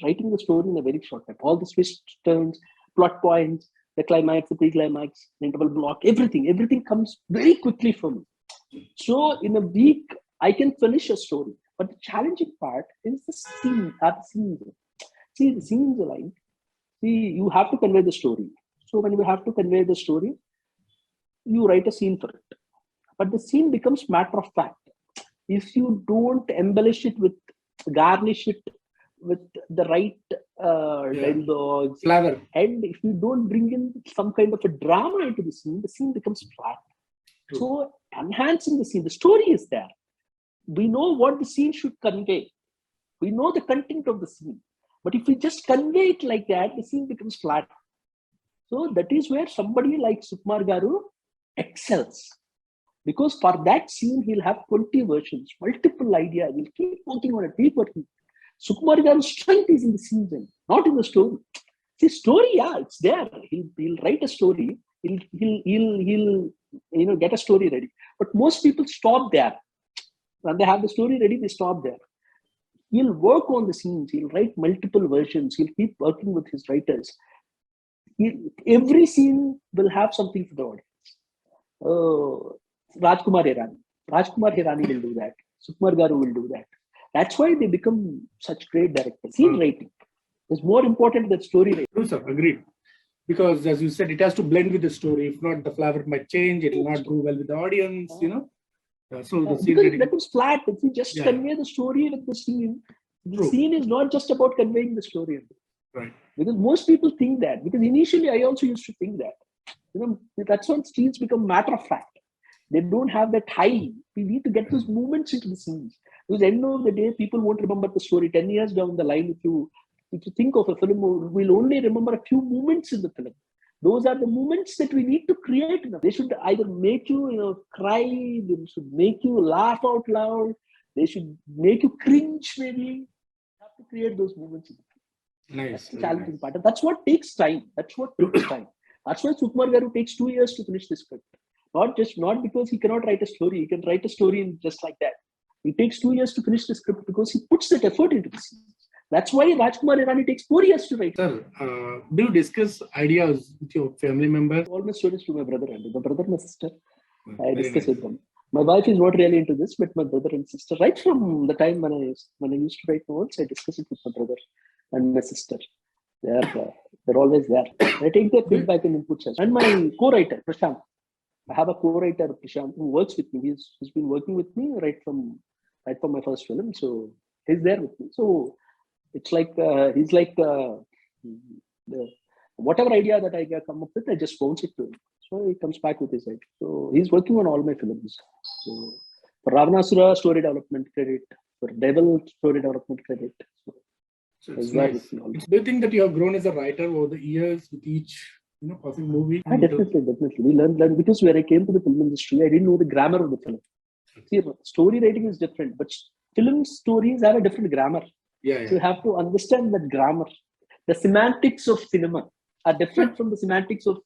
Writing the story in a very short time. All the twists, turns, plot points, the climax, the pre-climax, the interval block, everything comes very quickly for me. So in a week, I can finish a story. But the challenging part is the scenes. See, the scenes are like, you have to convey the story. So when you have to convey the story, you write a scene for it. But the scene becomes matter of fact. If you don't embellish it garnish it with the right dialogues, flavor, and if you don't bring in some kind of a drama into the scene becomes flat. True. So enhancing the scene, the story is there. We know what the scene should convey. We know the content of the scene. But if we just convey it like that, the scene becomes flat. So that is where somebody like Sukumar Garu excels. Because for that scene, he'll have 20 versions, multiple ideas. He'll keep working on it, keep working. Sukumar Garu's strength is in the scene, not in the story. The story, it's there. He'll write a story. He'll get a story ready. But most people stop there. When they have the story ready, they stop there. He'll work on the scenes. He'll write multiple versions. He'll keep working with his writers. Every scene will have something for the audience. Rajkumar Hirani will do that. Sukumar Garu will do that. That's why they become such great directors. Scene writing is more important than story writing. True, sir. Agreed. Because as you said, it has to blend with the story. If not, the flavor might change. It will not go well with the audience, So the scene Because reading. that was flat. If you just convey the story with the scene, the scene is not just about conveying the story. Right. Because most people think that. Because initially, I also used to think that. That's when scenes become matter of fact. They don't have that high. We need to get those movements into the scenes. Because at the end of the day, people won't remember the story. 10 years down the line, if you think of a film, we'll only remember a few moments in the film. Those are the moments that we need to create. They should either make you, cry. They should make you laugh out loud. They should make you cringe, maybe. You have to create those moments. Nice. That's the challenging part. And that's what takes time. That's why Sukumar Garu takes 2 years to finish the script. Not because he cannot write a story. He can write a story in just like that. It takes 2 years to finish the script because he puts that effort into the scenes. That's why Rajkumar Hirani takes 4 years to write. Sir, do you discuss ideas with your family members? All my stories to my brother and my brother and my sister. I discuss with them. My wife is not really into this, but my brother and sister, right from the time when I used to write novels, I discuss it with my brother and my sister. They're always there. I take their feedback and inputs. And my co-writer, Prashant. I have a co-writer, Prashant, who works with me. He's been working with me right from my first film. So he's there with me. So it's like he's like whatever idea that I come up with, I just bounce it to him. So he comes back with his idea. So he's working on all my films. So for Ravanasura, story development credit. For Devil, story development credit. So it's nice. Do you think that you have grown as a writer over the years with each passing movie? Definitely. We learned because when I came to the film industry, I didn't know the grammar of the film. See, story writing is different, but film stories have a different grammar. Yeah. So you have to understand that grammar. The semantics of cinema are different from the semantics of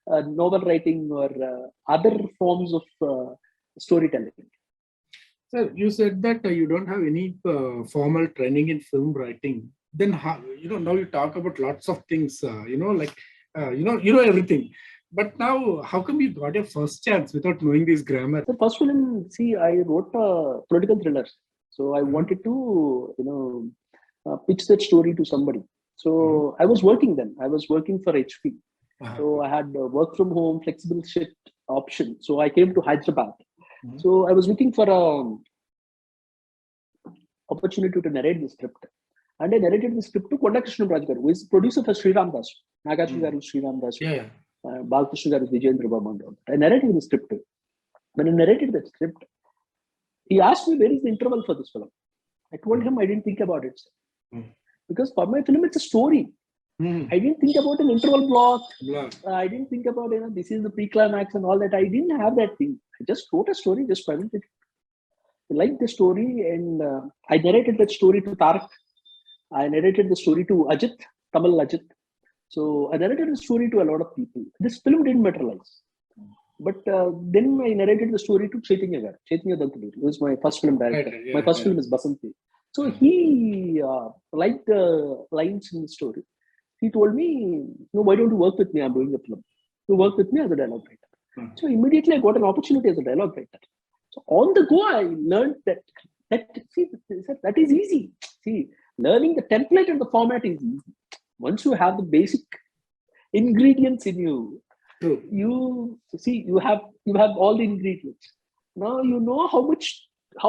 novel writing or other forms of storytelling. Sir, you said that you don't have any formal training in film writing. Then how, now you talk about lots of things. You know everything. But now, how come you got your first chance without knowing this grammar? The first film, I wrote a political thriller. So I wanted to, pitch that story to somebody. So I was working then. I was working for HP. So I had work from home, flexible shift option. So I came to Hyderabad. So I was looking for an opportunity to narrate the script. And I narrated the script to Konda Krishna Raj Garu, who is producer for Sriram Das. Nagashi Garu, Sriram Das. Balkrishna Garu, Vijayendra Babu. I narrated the script. When I narrated the script, he asked me, where is the interval for this film? I told him I didn't think about it. Because for my film, it's a story. I didn't think about an interval block. I didn't think about, this is the pre-climax and all that. I didn't have that thing. I just wrote a story, just presented it. I liked the story and I narrated that story to Tarak. I narrated the story to Ajit, Tamil Ajit. So I narrated the story to a lot of people. This film didn't materialize. But then I narrated the story to Chaitanya Garu, Chaitanya Dantuluri, who was my first film director. My first film is Basanti. So he liked the lines in the story. He told me, why don't you work with me? I'm doing a film. You work with me as a dialogue writer. So immediately I got an opportunity as a dialogue writer. So on the go, I learned that is easy. See, learning the template and the format is easy. Once you have the basic ingredients in you, you have all the ingredients. Now you know how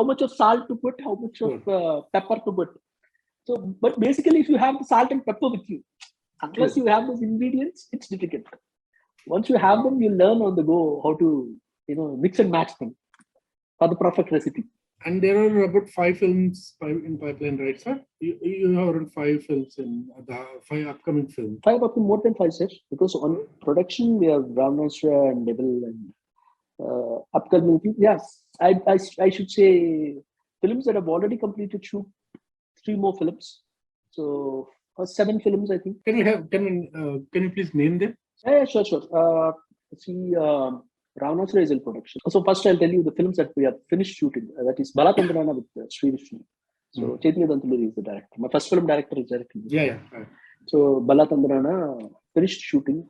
much of salt to put, how much of pepper to put. So, but basically, if you have the salt and pepper with you, unless you have those ingredients, it's difficult. Once you have them, you learn on the go how to mix and match them for the perfect recipe. And there are about 5 films in pipeline, right, sir? You have around 5 films in the 5 upcoming films. 5 up to more than 5, sir. Because on production, we have Ravanasura and Devil and upcoming films. Yes, I should say films that have already completed shoot, 3 more films. So 7 films, I think. Can you please name them? Yeah, sure. Ravanasura is in production. So first I'll tell you the films that we have finished shooting. That is Balatandana with Sri Vishnu. So Chaitanya Dantuluri is the director. My first film director is directing. Yeah. So Balatandana finished shooting.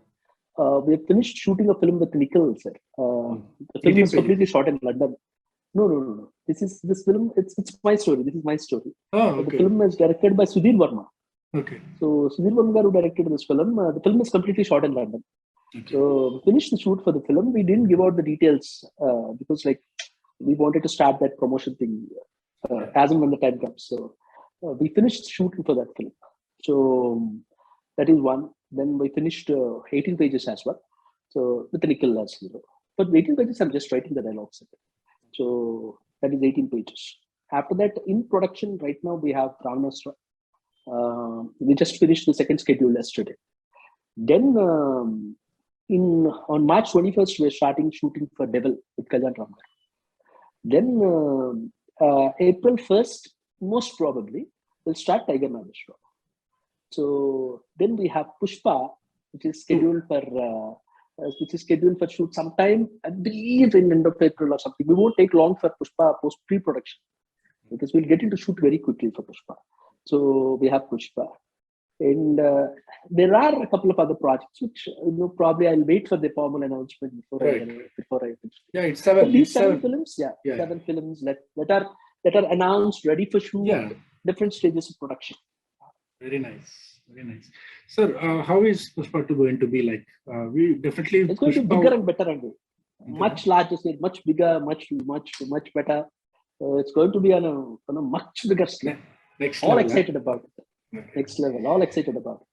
We have finished shooting a film with Nikhil, sir. The film is completely shot in London. No. this film. It's my story. This is my story. Oh, The okay. film is directed by Sudhir Verma. Okay. So Sudhir Verma who directed this film. The film is completely shot in London. Okay. So we finished the shoot for the film. We didn't give out the details because like we wanted to start that promotion thing as and when the time comes. So we finished shooting for that film. So that is one. Then we finished 18 pages as well. So with Nikhil as hero. But 18 pages, I'm just writing the dialogues. So that is 18 pages. After that, in production right now, we have Ravanastra. We just finished the second schedule yesterday. Then on March 21st, we're starting shooting for Devil with Kalyan Ramkar. Then April 1st, most probably, we'll start Tiger Nageshwar. So then we have Pushpa, which is scheduled for shoot sometime, I believe in end of April or something. We won't take long for Pushpa post pre-production because we'll get into shoot very quickly for Pushpa. So we have Pushpa. And there are a couple of other projects which probably I'll wait for the formal announcement before I finish. Yeah, it's seven. But these It's seven films, seven films that are announced, ready for shoot, different stages of production. Very nice, very nice, sir. How is Pushpa 2 going to be like? We definitely. It's going to be bigger and better, and much larger scale, much bigger, much better. It's going to be on a much bigger scale. Next all level, excited about it. Okay. Next level, all excited about it.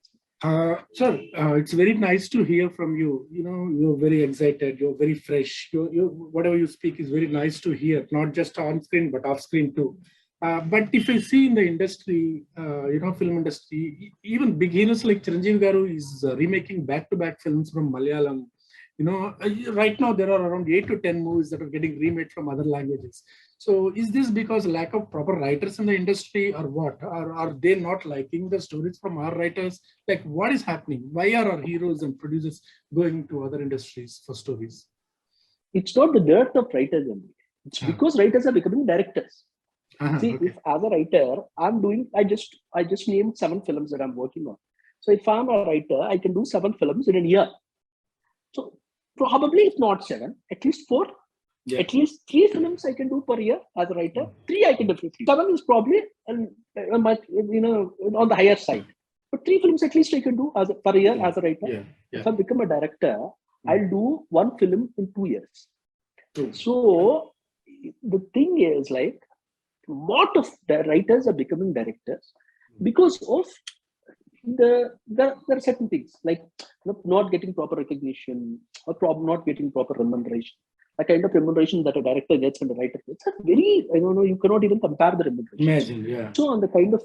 Sir, it's very nice to hear from you. You're very excited. You're very fresh. Whatever you speak is very nice to hear, not just on screen, but off screen too. But if I see in the industry, film industry, even beginners like Chiranjeevi Garu is remaking back-to-back films from Malayalam. Right now there are around 8 to 10 movies that are getting remade from other languages. So is this because lack of proper writers in the industry or what? Are they not liking the stories from our writers? Like what is happening? Why are our heroes and producers going to other industries for stories? It's not the dearth of writers only. It's because writers are becoming directors. See, okay. If as a writer, I just named 7 films that I'm working on. So if I'm a writer, I can do 7 films in a year. So probably if not 7, at least 4. Yeah. At least 3 films I can do per year as a writer. 3 I can definitely. 7 is probably on the higher side. But 3 films at least I can do per year as a writer. Yeah. If I become a director, I'll do 1 film in 2 years. So the thing is like a lot of the writers are becoming directors because of there are certain things like not getting proper recognition or not getting proper remuneration. The kind of remuneration that a director gets and a writer gets are very, you cannot even compare the remuneration. Imagine, yeah. So on the kind of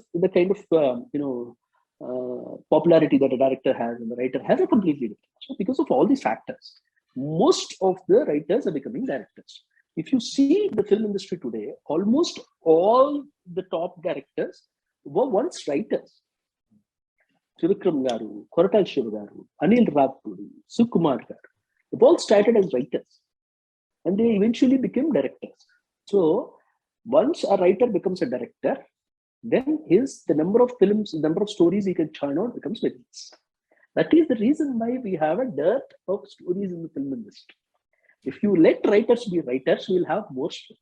popularity that a director has and the writer has are completely different. So because of all these factors, most of the writers are becoming directors. If you see the film industry today, almost all the top directors were once writers. Trivikram Garu, Koratal Shiva Garu, Anil Ravpuri, Sukumar Garu. They've all started as writers. And they eventually became directors. So once a writer becomes a director, then the number of films, the number of stories he can churn out becomes very less. That is the reason why we have a dearth of stories in the film industry. If you let writers be writers, we'll have more stories.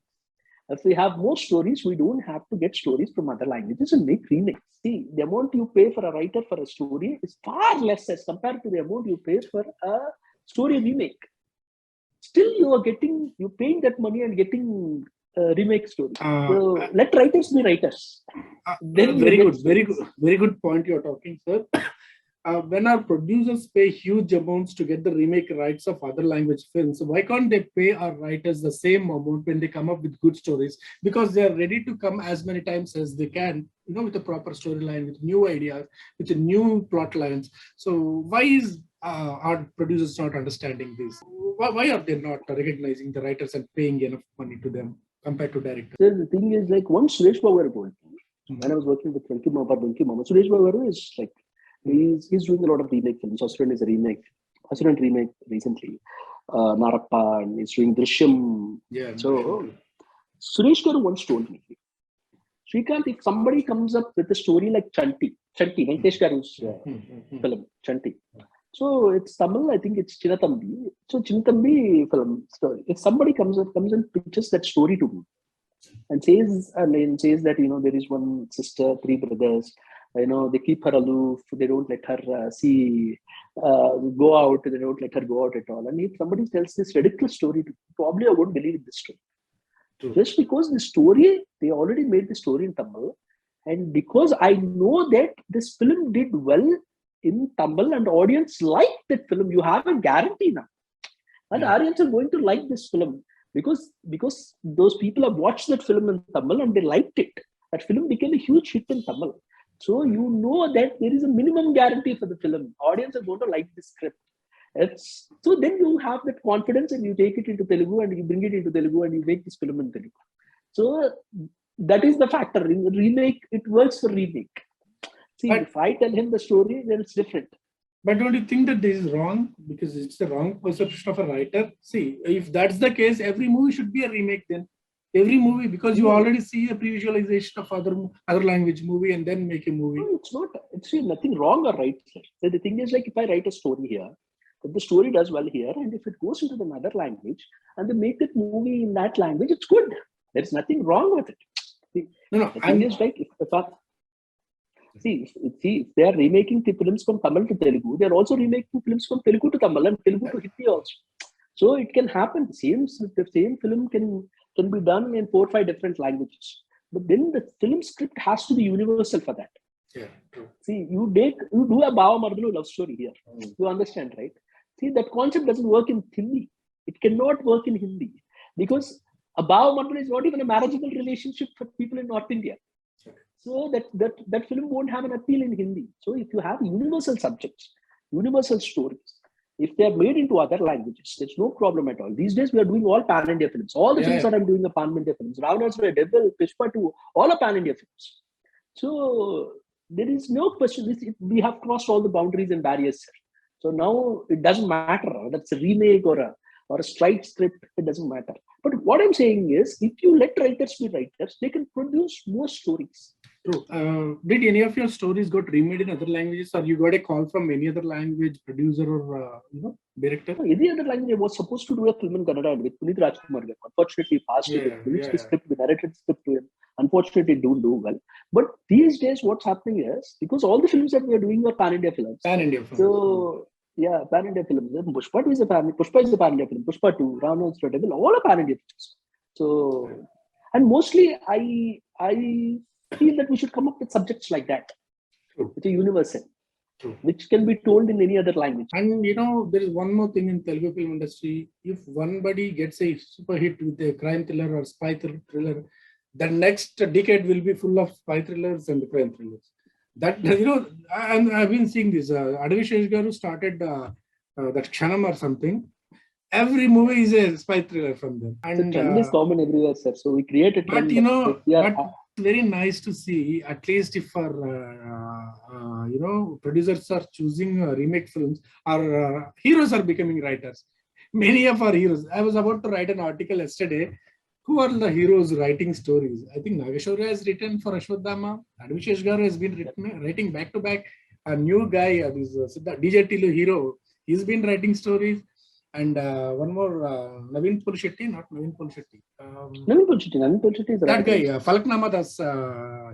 If we have more stories, we don't have to get stories from other languages and make remakes. See, the amount you pay for a writer for a story is far less as compared to the amount you pay for a story remake. Still, you're paying that money and getting a remake story. So let writers be writers. Very good point you're talking, sir. When our producers pay huge amounts to get the remake rights of other language films, why can't they pay our writers the same amount when they come up with good stories? Because they are ready to come as many times as they can, with a proper storyline, with new ideas, with new plot lines. So why is our producers not understanding this? Why are they not recognizing the writers and paying enough money to them compared to directors? So the thing is, like once Suresh Babu told me, when I was working with Venki Mama, Suresh Babu is like, he's doing a lot of remake films. Asuran is a remake. Asuran remake recently. Narappa, and he's doing Drishyam. Yeah. So Suresh Garu once told me, Srikanth, if somebody comes up with a story like Chanti, Venkatesh Garu's film, Chanti. So it's Tamil, I think it's Chinathambi. So Chinathambi film story. If somebody comes and pitches that story to me, and says that, there is one sister, three brothers. They keep her aloof. They don't let her go out. They don't let her go out at all. And if somebody tells this ridiculous story, probably I won't believe this story. True. Just because the story, they already made the story in Tamil, and because I know that this film did well in Tamil and audience liked that film, you have a guarantee now. And audience are going to like this film because those people have watched that film in Tamil and they liked it. That film became a huge hit in Tamil. So you know that there is a minimum guarantee for the film. Audience are going to like the script. So then you have that confidence and you take it into Telugu and you bring it into Telugu and you make this film in Telugu. So that is the factor. In the remake, it works for remake. See, if I tell him the story, then it's different. But don't you think that this is wrong? Because it's the wrong perception of a writer. See, if that's the case, every movie should be a remake then. Every movie, because you already see a pre-visualization of other language movie and then make a movie. No, it's not. It's nothing wrong or right. So the thing is, like, if I write a story here, if the story does well here, and if it goes into another language and they make that movie in that language, it's good. There's nothing wrong with it. No, the thing is, like, if they are remaking the films from Tamil to Telugu, they are also remaking films from Telugu to Tamil and Telugu to Hindi also. So it can happen. The same film can be done in 4 or 5 different languages. But then the film script has to be universal for that. Yeah, true. See, you do a Bava Mardalu love story here. You understand, right? See, that concept doesn't work in Hindi. It cannot work in Hindi because a Bava Mardalu is not even a marriageable relationship for people in North India. So that film won't have an appeal in Hindi. So if you have universal subjects, universal stories, if they are made into other languages, there's no problem at all. These days we are doing all pan-India films. All the films that I'm doing are pan-India films. Ravana's Devil, Pushpa 2, all are pan-India films. So there is no question. We have crossed all the boundaries and barriers. So now it doesn't matter whether it's a remake or a straight script. It doesn't matter. But what I'm saying is, if you let writers be writers, they can produce more stories. True. Did any of your stories got remade in other languages, or you got a call from any other language producer or director? Any other language. I was supposed to do a film in Kannada with Puneeth Rajkumar. Unfortunately, he passed away. The script, we narrated the script to him. Unfortunately, it don't do well. But these days, what's happening is, because all the films that we are doing are pan-India films. Pan-India films. So, yeah, pan-India films. Pushpa 2 is a pan-India film. Pushpa 2, Ravana's Devil, all are pan-India films. So, and mostly I feel that we should come up with subjects like that. True. Which are universal. True. Which can be told in any other language. And there is one more thing in Telugu film industry. If somebody gets a super hit with a crime thriller or spy thriller, the next decade will be full of spy thrillers and crime thrillers. That, I've been seeing this. Adavi Shesh Garu started that Kshanam or something. Every movie is a spy thriller from them. And Kshanam is common everywhere, sir. So we create a trend. But it's very nice to see, at least if producers are choosing remake films, our heroes are becoming writers. Many of our heroes. I was about to write an article yesterday. Who are the heroes writing stories? I think Nageshwarya has written for Ashwadhama. Adavi Shesh Garu has been writing back to back. A new guy, DJ Tilu hero, he's been writing stories. And one more, Naveen Polishetty, not Naveen Polishetty. Naveen Polishetty is that guy, Falaknama Das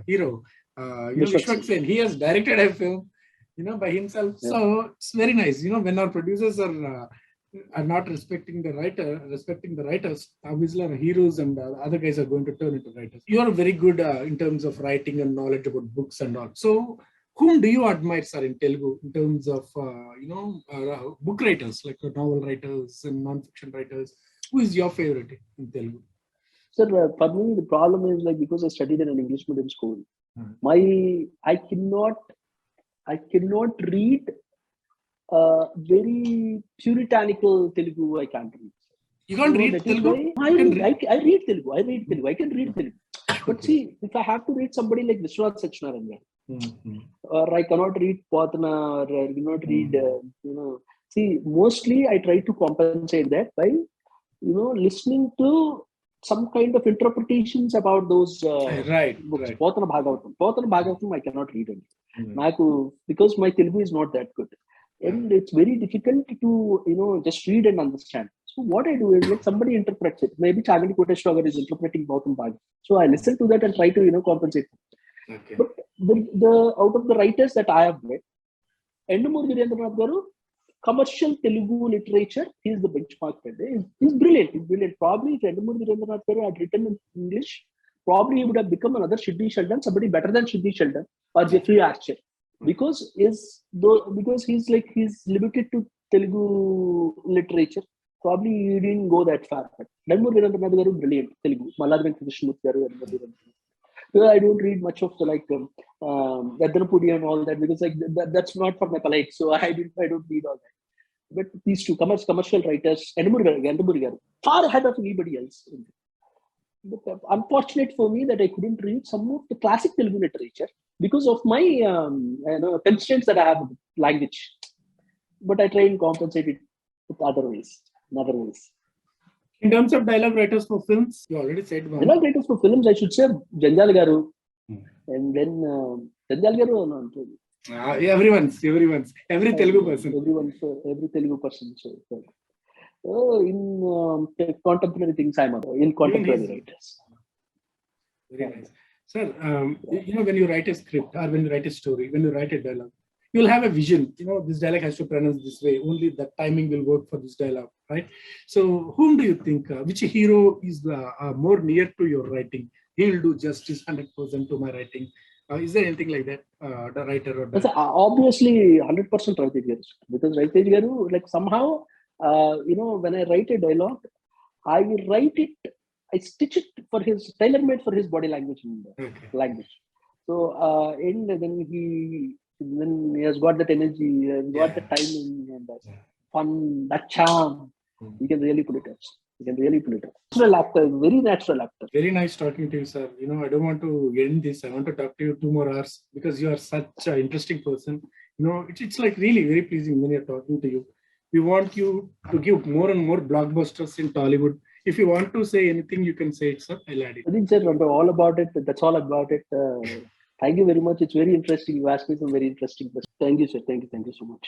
hero. Vishwak Sen, he has directed a film, by himself. Yeah. So it's very nice. When our producers are not respecting the writers, obviously our heroes and other guys are going to turn into writers. You are very good in terms of writing and knowledge about books and all. So whom do you admire, sir, in Telugu in terms of, book writers, like novel writers and non-fiction writers? Who is your favorite in Telugu? Sir, for me, the problem is, like, because I studied in an English medium school, I cannot read very puritanical Telugu. I can't read. You can't read Telugu? I read Telugu. I can read Telugu. But see, if I have to read somebody like Vishwanath Satyanarayana, or I cannot read Potana, or I cannot read, see, mostly I try to compensate that by, listening to some kind of interpretations about those books. Right. Potana Bhagavatam I cannot read only. Because my Telugu is not that good. And it's very difficult to, just read and understand. So what I do is like somebody interprets it. Maybe Chandni Koteshwagar is interpreting Gautam Bhagat. So I listen to that and try to compensate. Okay. But the out of the writers that I have read, Endamuri Virendranath Garu, commercial Telugu literature, he is the benchmark. He's brilliant. He's brilliant. Probably if Endamuri Virendranath Garu had written in English, probably he would have become another Sidney Sheldon, somebody better than Sidney Sheldon or Jeffrey Archer. Because he's limited to Telugu literature. Probably he didn't go that far. But Endamuri Virendranath Garu, brilliant Telugu. Malladri Venkateswara Garu, I don't read much of the Yadranapudi and all that because that's not for my palate. So I don't read all that. But these two commercial writers, Endamuri Garu, far ahead of anybody else. But unfortunate for me that I couldn't read some of the classic Telugu literature because of my constraints that I have with language. But I try and compensate it with other ways. In terms of dialogue writers for films, you already said one. Dialogue writers for films, I should say Janjal Garu. And then Janjal Garu. Everyone's. Every Telugu person. Every Telugu person. In contemporary things, I'm in contemporary writers. Very nice. Sir, when you write a script or when you write a story, when you write a dialogue, you'll have a vision. This dialogue has to pronounce this way. Only that timing will work for this dialogue, right? So, whom do you think, which hero is more near to your writing? He will do justice 100% to my writing. Is there anything like that, the writer or the... Obviously, 100% Ravitej Garu. Because Ravitej Garu, somehow, when I write a dialogue, I stitch it for his tailor-made for his body language language. So, then he has got that energy, he has got the timing and that fun, that charm. He can really pull it off. Natural actor, very natural actor. Very nice talking to you, sir. I don't want to end this. I want to talk to you 2 more hours because you are such an interesting person. It's like really very pleasing when you're talking to you. We want you to give more and more blockbusters in Tollywood. If you want to say anything, you can say it, sir. I'll add it. I think, sir, all about it. That's all about it. Thank you very much. It's very interesting. You asked me some very interesting questions. Thank you, sir. Thank you so much.